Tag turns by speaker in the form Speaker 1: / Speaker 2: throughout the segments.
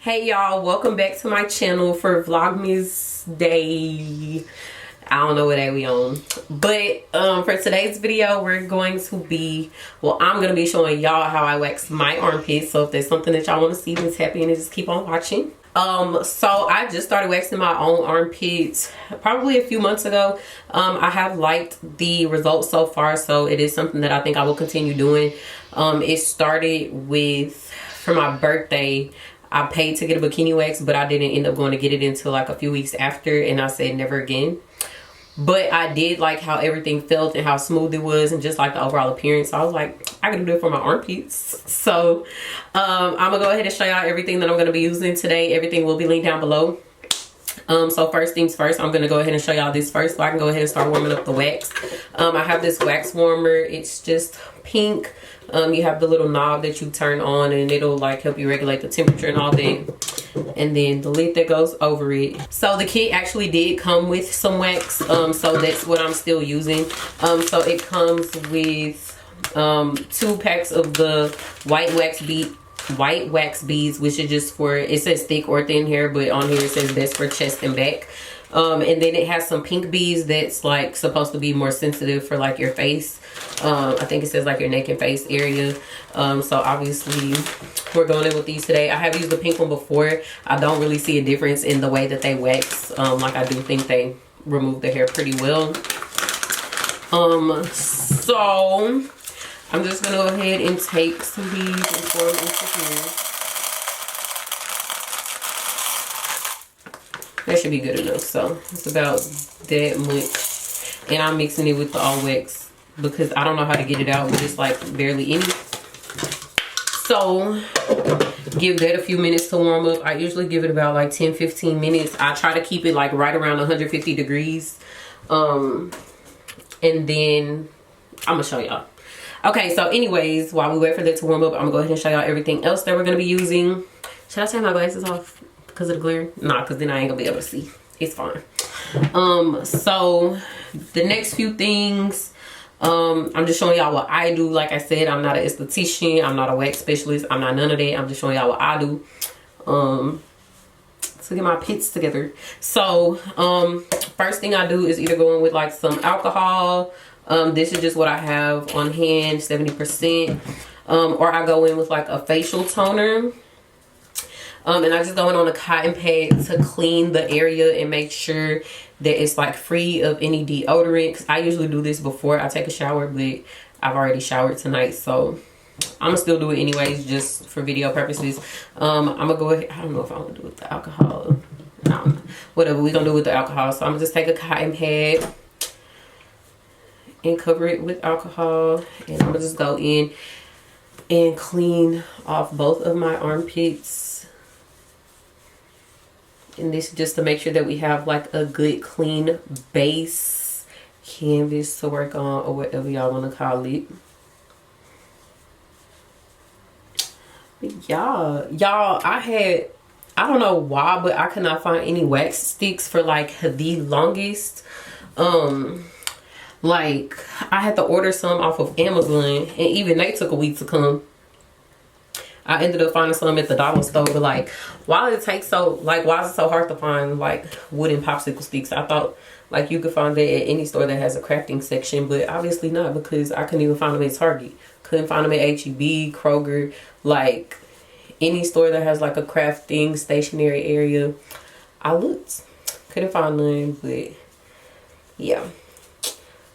Speaker 1: Hey y'all, welcome back to my channel for Vlogmas day. I don't know what day we on, but for today's video we're going to be, well, I'm gonna be showing y'all how I wax my armpits. So if there's something that y'all want to see, then tap in and just keep on watching. So I just started waxing my own armpits probably a few months ago. I have liked the results so far, so it is something that I think I will continue doing. It started with, for my birthday, I paid to get a bikini wax, but I didn't end up going to get it until like a few weeks after, and I said never again. But I did like how everything felt and how smooth it was and just like the overall appearance. So I was like, I gotta do it for my armpits. So I'm gonna go ahead and show y'all everything that I'm gonna be using today. Everything will be linked down below. So first things first, I'm gonna go ahead and show y'all this first so I can go ahead and start warming up the wax. I have this wax warmer. It's just pink. You have the little knob that you turn on and it'll like help you regulate the temperature and all that, and then the lid that goes over it. So the kit actually did come with some wax, so that's what I'm still using. So it comes with 2 packs of the white wax beads, which is just for, it says thick or thin hair, but on here it says best for chest and back. And then it has some pink beads that's like supposed to be more sensitive for like your face. I think it says like your neck and face area. So obviously we're going in with these today. I have used the pink one before. I don't really see a difference in the way that they wax. Like I do think they remove the hair pretty well. So I'm just gonna go ahead and take some beads and pour them into here. That should be good enough. So it's about that much, and I'm mixing it with the all wax because I don't know how to get it out with just like barely any. So give that a few minutes to warm up. I usually give it about like 10-15 minutes. I try to keep it like right around 150 degrees, and then I'm gonna show y'all. Okay, so anyways, while we wait for that to warm up, I'm gonna go ahead and show y'all everything else that we're gonna be using. Should I take my glasses off because of the glare? Nah, because then I ain't gonna be able to see. It's fine. So the next few things, I'm just showing y'all what I do. Like I said, I'm not an esthetician, I'm not a wax specialist, I'm not none of that. I'm just showing y'all what I do to get my pits together. So first thing I do is either go in with like some alcohol. This is just what I have on hand, 70%, or I go in with like a facial toner. And I just go in on a cotton pad to clean the area and make sure that it's like free of any deodorant. 'Cause I usually do this before I take a shower, but I've already showered tonight, so I'm gonna still do it anyways, just for video purposes. I'm gonna go ahead, I don't know if I want to do it with the alcohol. No, whatever, we're gonna do with the alcohol. So I'm gonna just take a cotton pad and cover it with alcohol, and I'm gonna just go in and clean off both of my armpits. And this is just to make sure that we have like a good clean base canvas to work on, or whatever y'all want to call it. But y'all, I don't know why, but I could not find any wax sticks for like the longest. Like I had to order some off of Amazon, and even they took a week to come. I ended up finding some at the dollar store, but like, why is it so hard to find like wooden popsicle sticks? I thought like you could find that at any store that has a crafting section, but obviously not, because I couldn't even find them at Target. Couldn't find them at H-E-B, Kroger, like any store that has like a crafting stationery area. I looked, couldn't find none, but yeah.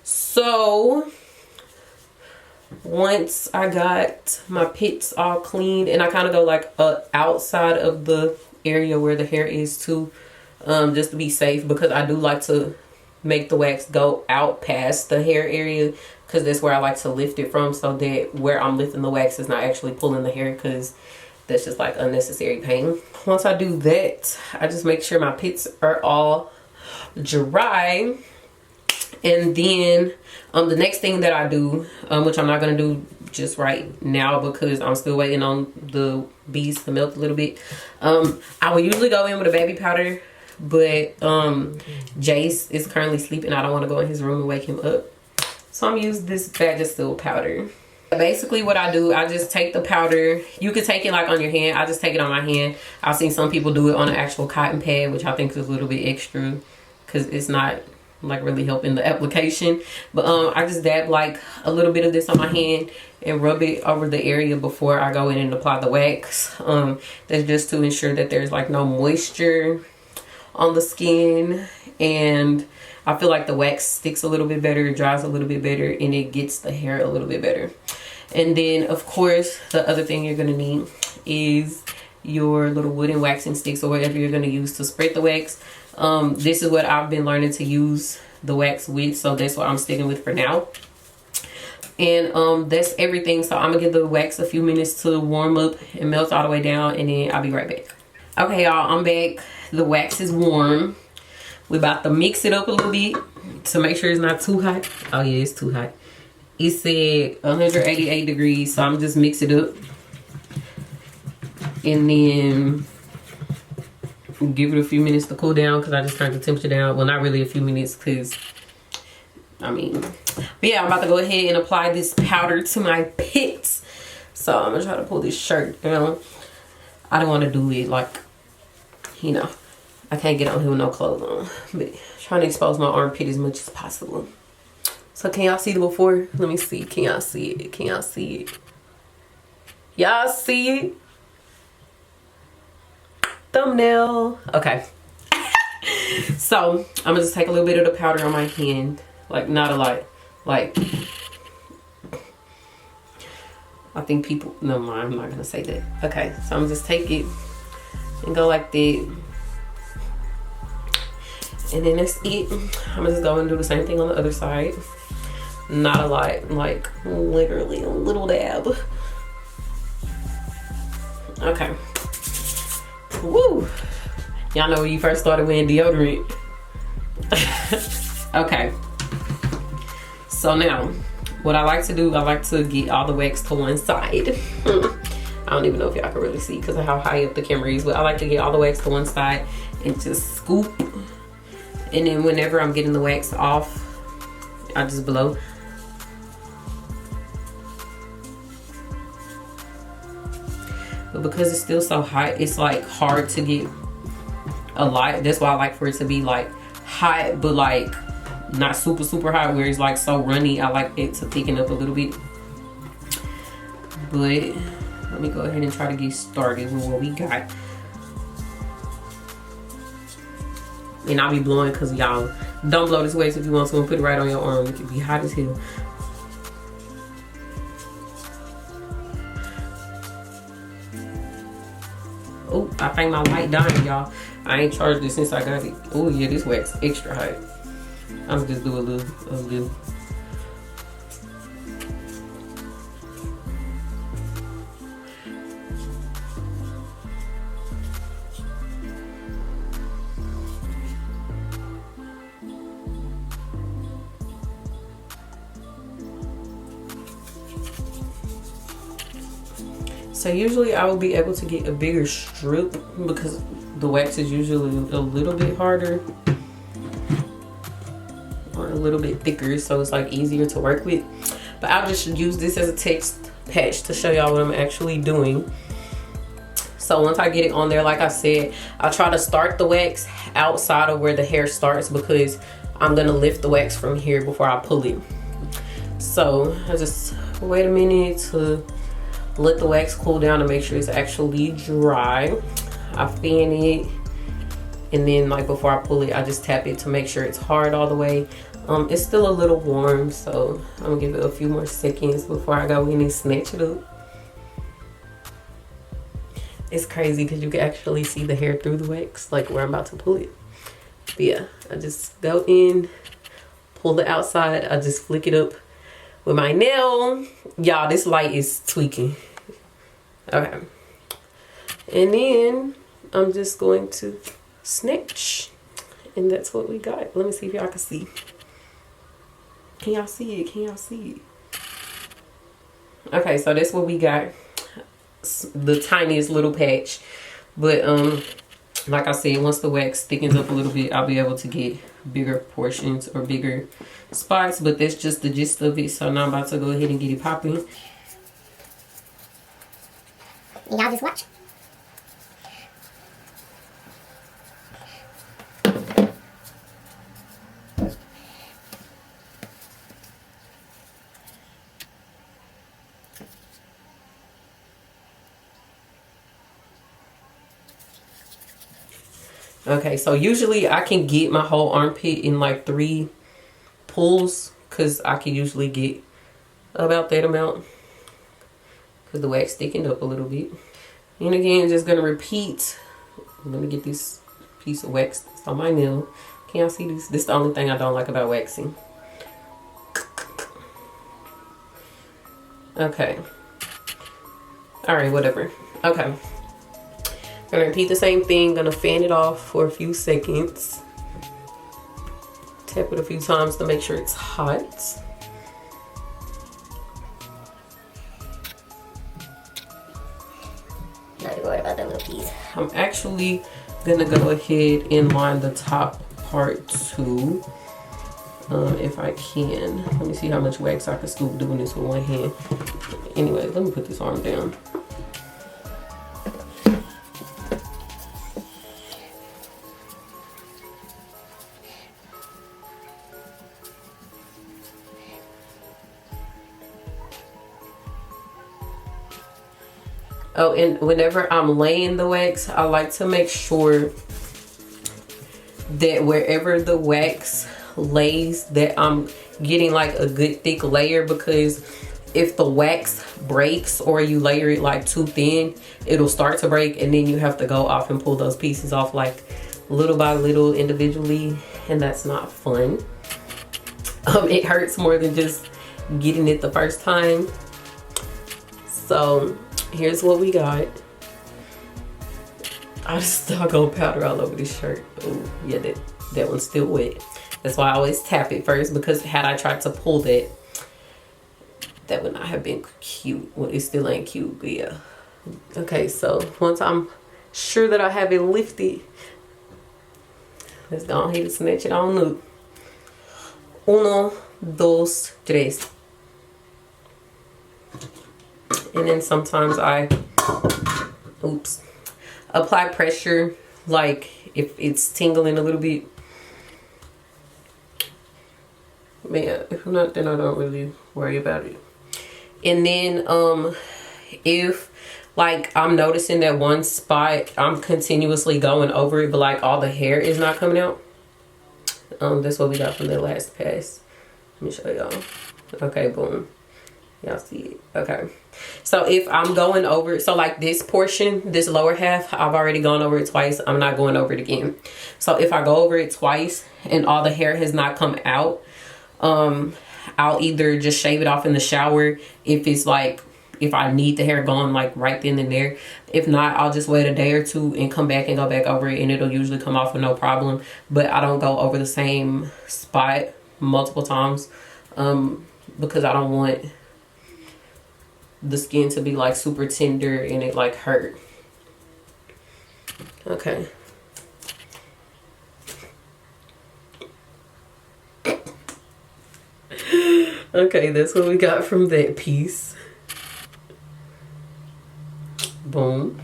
Speaker 1: So once I got my pits all cleaned, and I kind of go like outside of the area where the hair is too, just to be safe, because I do like to make the wax go out past the hair area, because that's where I like to lift it from, so that where I'm lifting the wax is not actually pulling the hair, because that's just like unnecessary pain. Once I do that, I just make sure my pits are all dry. And then the next thing that I do, which I'm not going to do just right now because I'm still waiting on the beads to melt a little bit. I would usually go in with a baby powder, but Jace is currently sleeping. I don't want to go in his room and wake him up. So I'm using this Vagisil powder. Basically what I do, I just take the powder. You could take it like on your hand. I just take it on my hand. I've seen some people do it on an actual cotton pad, which I think is a little bit extra because it's not like really helping the application. But I just dab like a little bit of this on my hand and rub it over the area before I go in and apply the wax. That's just to ensure that there's like no moisture on the skin, and I feel like the wax sticks a little bit better, dries a little bit better, and it gets the hair a little bit better. And then of course the other thing you're gonna need is your little wooden waxing sticks or whatever you're gonna use to spread the wax. This is what I've been learning to use the wax with, so that's what I'm sticking with for now. And that's everything. So I'm gonna give the wax a few minutes to warm up and melt all the way down, and then I'll be right back. Okay, y'all, I'm back. The wax is warm. We're about to mix it up a little bit to make sure it's not too hot. Oh yeah, it's too hot. It said 188 degrees, so I'm just mix it up and then give it a few minutes to cool down, because I just turned the temperature down. Well, not really a few minutes, because I mean, but yeah, I'm about to go ahead and apply this powder to my pits. So I'm gonna try to pull this shirt down. I don't want to do it like, you know, I can't get on here with no clothes on, but trying to expose my armpit as much as possible. So can y'all see the before? Let me see. Can y'all see it? Can y'all see it? Y'all see it? Thumbnail. Okay. So I'm gonna just take a little bit of the powder on my hand, like not a lot, like I think people, no, I'm not gonna say that. Okay, so I'm gonna just take it and go like that, and then that's it. I'm gonna just go and do the same thing on the other side. Not a lot, like literally a little dab. Okay. Woo! Y'all know when you first started wearing deodorant. Okay. So now, what I like to do, I like to get all the wax to one side. I don't even know if y'all can really see because of how high up the camera is, but I like to get all the wax to one side and just scoop. And then whenever I'm getting the wax off, I just blow. But because it's still so hot, it's like hard to get a lot. That's why I like for it to be like hot, but like not super super hot where it's like so runny. I like it to thicken up a little bit. But let me go ahead and try to get started with what we got. And I'll be blowing, because y'all don't blow this wax if you want to, and put it right on your arm. It can be hot as hell. Oh, I think my light dying, y'all. I ain't charged it since I got it. Oh yeah, this wax extra hot. I'm gonna just do a little. So usually I will be able to get a bigger strip because the wax is usually a little bit harder or a little bit thicker, so it's like easier to work with. But I'll just use this as a text patch to show y'all what I'm actually doing. So once I get it on there, like I said, I'll try to start the wax outside of where the hair starts, because I'm gonna lift the wax from here before I pull it. So I just wait a minute to let the wax cool down to make sure it's actually dry. I fan it, and then like before I pull it, I just tap it to make sure it's hard all the way. It's still a little warm, so I'm gonna give it a few more seconds before I go in and snatch it up. It's crazy because you can actually see the hair through the wax, like where I'm about to pull it. But yeah, I just go in, pull the outside, I just flick it up with my nail. Y'all, this light is tweaking. Okay. And then I'm just going to snatch. And that's what we got. Let me see if y'all can see. Can y'all see it? Can y'all see it? Okay, so that's what we got. The tiniest little patch. But like I said, once the wax thickens up a little bit, I'll be able to get bigger portions or bigger spots. But that's just the gist of it. So now I'm about to go ahead and get it popping.
Speaker 2: and y'all just watch.
Speaker 1: Okay, so usually I can get my whole armpit in like 3 pulls, because I can usually get about that amount because the wax thickened up a little bit. And again, just gonna repeat. I'm gonna get this piece of wax that's on my nail. Can y'all see this? This is the only thing I don't like about waxing. Okay. Alright, whatever. Okay. Gonna repeat the same thing. Gonna fan it off for a few seconds. Tap it a few times to make sure it's hot.
Speaker 2: Not worried about that little piece.
Speaker 1: I'm actually gonna go ahead and line the top part too. If I can. Let me see how much wax I can scoop doing this with one hand. Anyway, let me put this arm down. Oh, and whenever I'm laying the wax, I like to make sure that wherever the wax lays, that I'm getting like a good thick layer, because if the wax breaks or you layer it like too thin, it'll start to break, and then you have to go off and pull those pieces off like little by little individually, and that's not fun. It hurts more than just getting it the first time. So here's what we got. I just doggone powder all over this shirt. Oh yeah, that one's still wet. That's why I always tap it first, because had I tried to pull that, that would not have been cute. Well, it still ain't cute, but yeah. Okay, so once I'm sure that I have it lifted, let's go ahead and snatch it on up. 1, 2, 3. And then sometimes I, apply pressure, like if it's tingling a little bit. Man, if I'm not, then I don't really worry about it. And then if like I'm noticing that one spot, I'm continuously going over it, but like all the hair is not coming out. That's what we got from the last pass. Let me show y'all. Okay, boom. Y'all see it. Okay, so if I'm going over, so like this portion, this lower half, I've already gone over it twice. I'm not going over it again. So if I go over it twice and all the hair has not come out, I'll either just shave it off in the shower if it's like, if I need the hair gone like right then and there. If not, I'll just wait a day or two and come back and go back over it, and it'll usually come off with no problem. But I don't go over the same spot multiple times because I don't want the skin to be like super tender and it like hurt. Okay. Okay, that's what we got from that piece. Boom.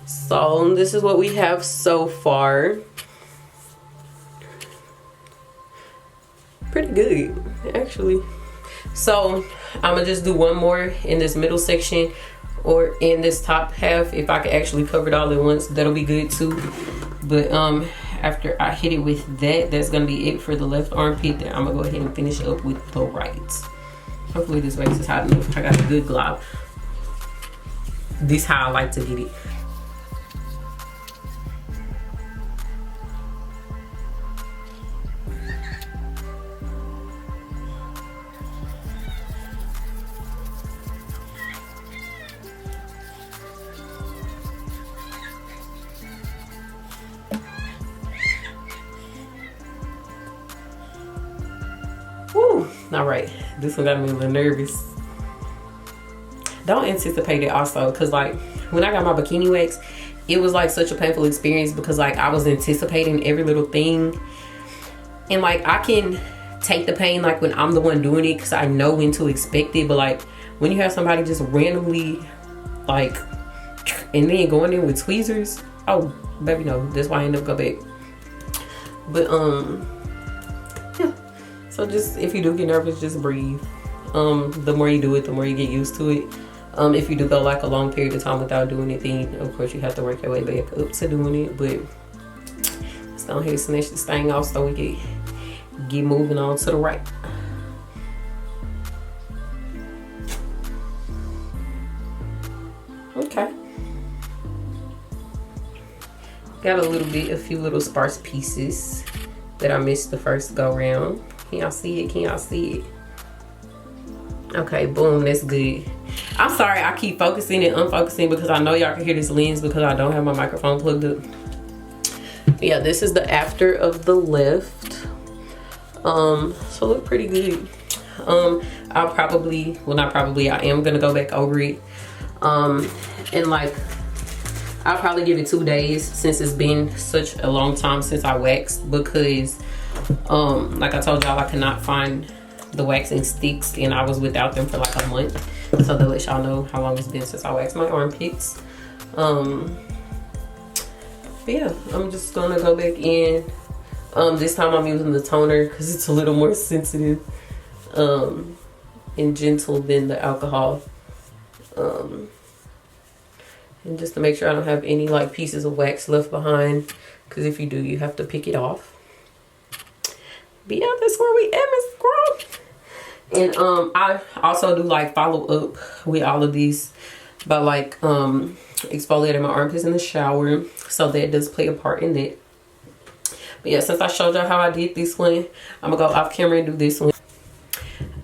Speaker 1: So this is what we have so far. Pretty good, actually. So I'm gonna just do one more in this middle section, or in this top half. If I could actually cover it all at once, that'll be good too. But after I hit it with that, that's gonna be it for the left armpit. Then I'm gonna go ahead and finish up with the right. Hopefully this wax is hot enough. I got a good glob. This is how I like to get it. Woo! All right, this one got me a little nervous. Don't anticipate it also, because like when I got my bikini wax, it was like such a painful experience, because like I was anticipating every little thing, and like I can take the pain like when I'm the one doing it, because I know when to expect it. But like when you have somebody just randomly like, and then going in with tweezers, oh baby, no, that's why I end up go back. But yeah, so just if you do get nervous, just breathe. The more you do it, the more you get used to it. If you do go like a long period of time without doing anything, of course you have to work your way back up to doing it. But let's go ahead and snatch this thing off so we can get moving on to the right. Okay. Got a few little sparse pieces that I missed the first go round. Can y'all see it? Can y'all see it? Okay, boom, that's good. I'm sorry I keep focusing and unfocusing because I know y'all can hear this lens because I don't have my microphone plugged up. Yeah, this is the after of the lift. So look pretty good. I'll probably, well not probably, I am gonna go back over it. And like, I'll probably give it 2 days since it's been such a long time since I waxed, because like I told y'all, I cannot find the waxing sticks and I was without them for like a month. So to let y'all know how long it's been since I waxed my armpits. But yeah, I'm just gonna go back in. This time I'm using the toner because it's a little more sensitive and gentle than the alcohol. And just to make sure I don't have any like pieces of wax left behind, because if you do, you have to pick it off. But yeah, that's where we at, Miss Girl. And I also do like follow up with all of these by like exfoliating my armpits in the shower, so that does play a part in that. But yeah, since I showed y'all how I did this one, I'm gonna go off camera and do this one.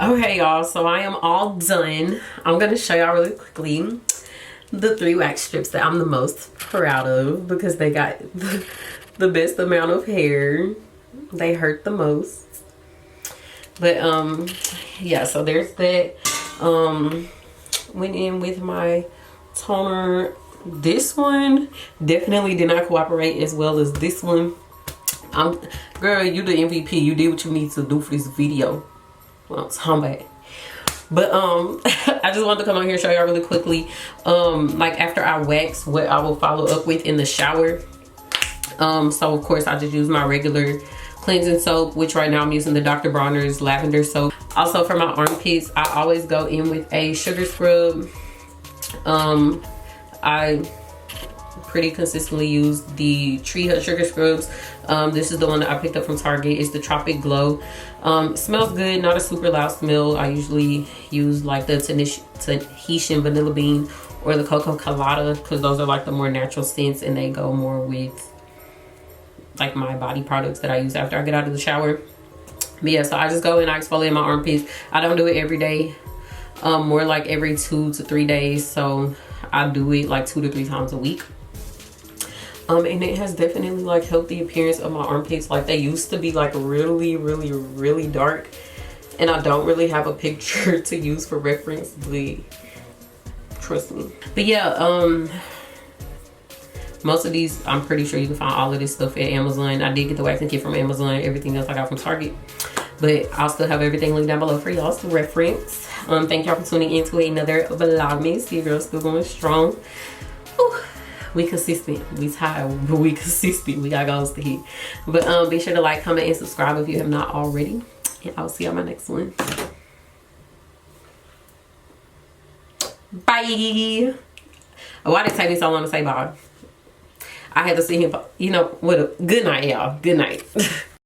Speaker 1: Okay, y'all, so I am all done. I'm gonna show y'all really quickly the 3 wax strips that I'm the most proud of, because they got the best amount of hair. They hurt the most. But yeah, so there's that. Went in with my toner. This one definitely did not cooperate as well as this one. Girl, you the MVP. You did what you need to do for this video. Well, it's humble. But I just wanted to come on here and show y'all really quickly, like after I wax, what I will follow up with in the shower. So of course I just use my regular cleansing soap, which right now I'm using the Dr. Bronner's lavender soap. Also for my armpits, I always go in with a sugar scrub. I pretty consistently use the Tree Hut sugar scrubs. This is the one that I picked up from Target. It's the Tropic Glow. Smells good, not a super loud smell. I usually use like the Tahitian vanilla bean or the cocoa colada, because those are like the more natural scents and they go more with like my body products that I use after I get out of the shower. But yeah, so I just go and I exfoliate my armpits. I don't do it every day, more like every 2 to 3 days. So I do it like 2 to 3 times a week. And it has definitely like helped the appearance of my armpits. Like they used to be like really dark, and I don't really have a picture to use for reference, but trust me. But yeah, most of these, I'm pretty sure you can find all of this stuff at Amazon. I did get the waxing kit from Amazon. Everything else I got from Target. But I'll still have everything linked down below for y'all's reference. Thank y'all for tuning in to another Vlogmas. Your girl's still going strong. Whew. We consistent. We tired, but we consistent. We got goals to hit. But be sure to like, comment, and subscribe if you have not already. And I'll see you on my next one. Bye. Why did it take me so long to say bye? I had to see him, you know, with a good night, y'all. Good night.